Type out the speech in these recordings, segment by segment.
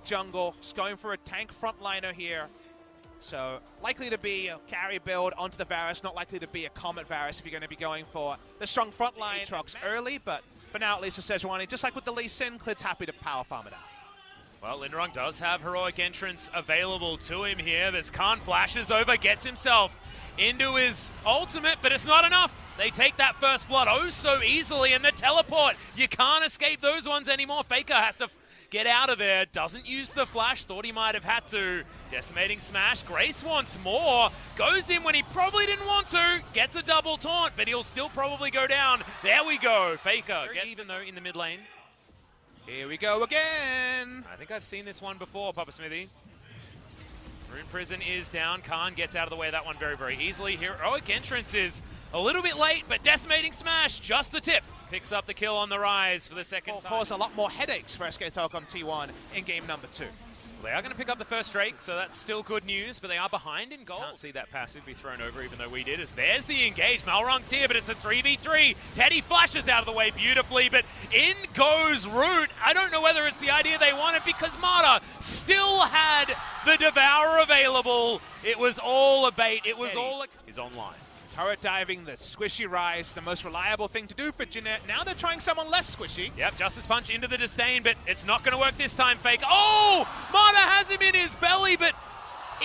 jungle. Just going for a tank frontliner here. So likely to be a carry build onto the Varus, not likely to be a Comet Varus if you're going to be going for the strong frontline. Aatrox early, but for now at least the Sejuani, just like with the Lee Sin, Clid's happy to power farm it out. Well, Linderung does have heroic entrance available to him here, but Khan flashes over, gets himself into his ultimate, but it's not enough. They take that first blood oh so easily, and the teleport, you can't escape those ones anymore. Faker has to get out of there, doesn't use the flash, thought he might have had to. Decimating smash, Grace wants more, goes in when he probably didn't want to, gets a double taunt, but he'll still probably go down. There we go, Faker, even though in the mid lane. Here we go again. I think I've seen this one before, Papa Smithy. Rune Prison is down, Khan gets out of the way of that one very, very easily. Heroic entrance is a little bit late, but Decimating Smash, just the tip. Picks up the kill on the rise for the second time. Cause a lot more headaches for SK Telecom T1 in game number 2. They are going to pick up the first Drake, so that's still good news, but they are behind in gold. Can't see that passive be thrown over, even though we did, as there's the engage. Malrung's here, but it's a 3v3. Teddy flashes out of the way beautifully, but in goes Root. I don't know whether it's the idea they wanted, because Mata still had the Devour available. It was all a bait. It was all a... He's online. Turret diving, the squishy rise, the most reliable thing to do for Jeanette. Now they're trying someone less squishy. Yep, Justice Punch into the disdain, but it's not going to work this time, Fake. Oh! Mata has him in his belly, but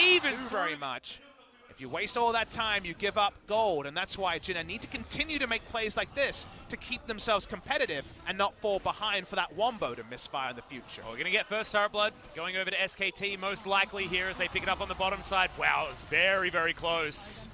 even very much. If you waste all that time, you give up gold, and that's why Jeanette need to continue to make plays like this to keep themselves competitive and not fall behind for that wombo to misfire in the future. We're going to get first turret blood going over to SKT, most likely here as they pick it up on the bottom side. Wow, it was very, very close.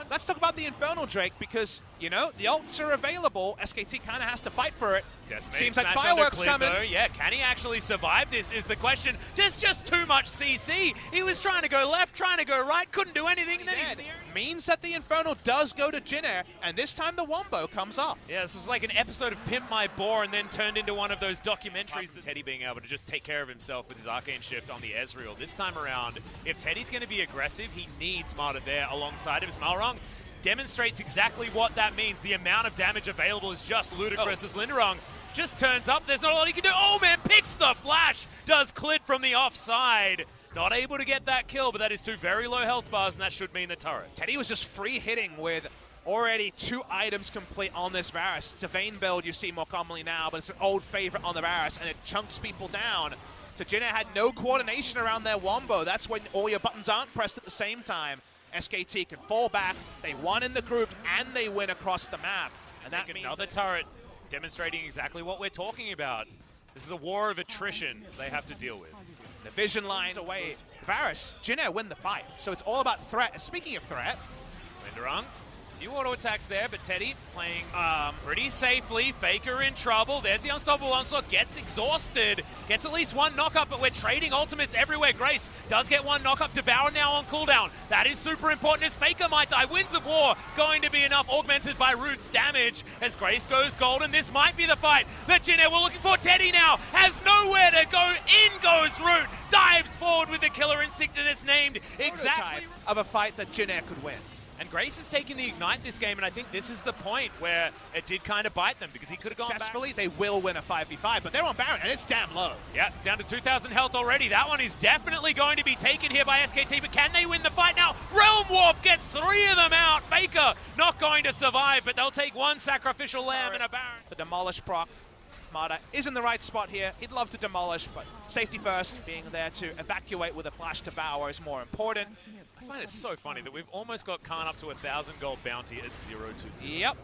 Let's talk about the Infernal Drake, because, you know, the ults are available. SKT kind of has to fight for it. Seems like fireworks coming. Though. Yeah, can he actually survive this is the question. There's just too much CC. He was trying to go left, trying to go right, couldn't do anything. And then means that the Infernal does go to Jinner, and this time the wombo comes off. Yeah, this is like an episode of Pimp My Boar and then turned into one of those documentaries. Teddy being able to just take care of himself with his Arcane Shift on the Ezreal. This time around, if Teddy's going to be aggressive, he needs Mata there alongside of his Malrung. Demonstrates exactly what that means. The amount of damage available is just ludicrous as Linderung just turns up. There's not a lot he can do. Oh man, picks the flash. Does Clid from the offside. Not able to get that kill, but that is 2 very low health bars, and that should mean the turret. Teddy was just free hitting with already 2 items complete on this Varus. It's a Vayne build you see more commonly now, but it's an old favorite on the Varus, and it chunks people down. So Jinner had no coordination around their wombo. That's when all your buttons aren't pressed at the same time. SKT can fall back, they won in the group, and they win across the map. And that means another turret demonstrating exactly what we're talking about. This is a war of attrition they have to deal with. The vision lines away. Varus, Jinner win the fight. So it's all about threat. Speaking of threat, Linderung, few auto attacks there, but Teddy playing pretty safely. Faker in trouble. There's the unstoppable onslaught. Gets exhausted. Gets at least 1 knockup, but we're trading ultimates everywhere. Grace does get 1 knockup. Devour now on cooldown. That is super important as Faker might die. Winds of War going to be enough, augmented by Root's damage as Grace goes golden. This might be the fight that Jinner we're looking for. Teddy now has nowhere to go. In goes Root. Dives forward with the killer instinct, and it's named exactly of a fight that Jinner could win. And Grace has taken the Ignite this game, and I think this is the point where it did kind of bite them, because he could have gone back. Successfully, they will win a 5v5, but they're on Baron, and it's damn low. Yeah, it's down to 2,000 health already. That one is definitely going to be taken here by SKT, but can they win the fight now? Realm Warp gets 3 of them out. Faker not going to survive, but they'll take 1 Sacrificial Lamb and a Baron. The Demolish proc. Mata is in the right spot here. He'd love to demolish, but safety first, being there to evacuate with a flash devour is more important. I find it so funny that we've almost got Khan up to 1,000 gold bounty at 0-2-0. Yep.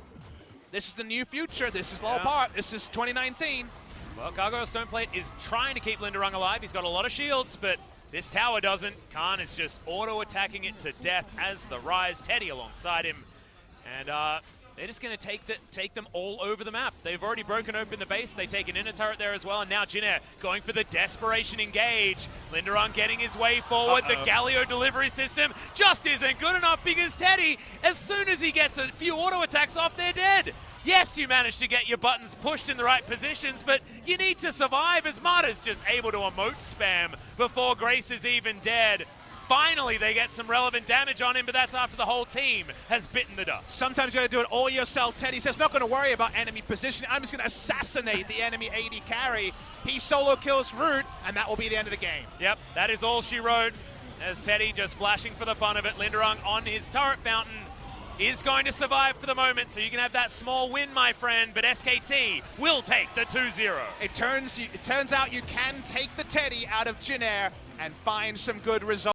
This is the new future. This is low part. This is 2019. Well, Gargoyle Stoneplate is trying to keep Linderung alive. He's got a lot of shields, but this tower doesn't. Khan is just auto-attacking it to death as the rise. Teddy alongside him. And they're just going to take them all over the map. They've already broken open the base. They take an inner turret there as well. And now Jinner going for the desperation engage. Linderung getting his way forward. The Galio delivery system just isn't good enough, because Teddy, as soon as he gets a few auto attacks off, they're dead. Yes, you managed to get your buttons pushed in the right positions, but you need to survive, as Mata's just able to emote spam before Grace is even dead. finally they get some relevant damage on him, but that's after the whole team has bitten the dust. Sometimes you gotta do it all yourself. Teddy says, not gonna worry about enemy position. I'm just gonna assassinate the enemy AD carry. He solo kills Root, and that will be the end of the game. Yep, that is all she wrote. As Teddy just flashing for the fun of it. Linderung on his turret fountain is going to survive for the moment, so you can have that small win, my friend, but SKT will take the 2-0. It turns out you can take the Teddy out of Jin Air and find some good results.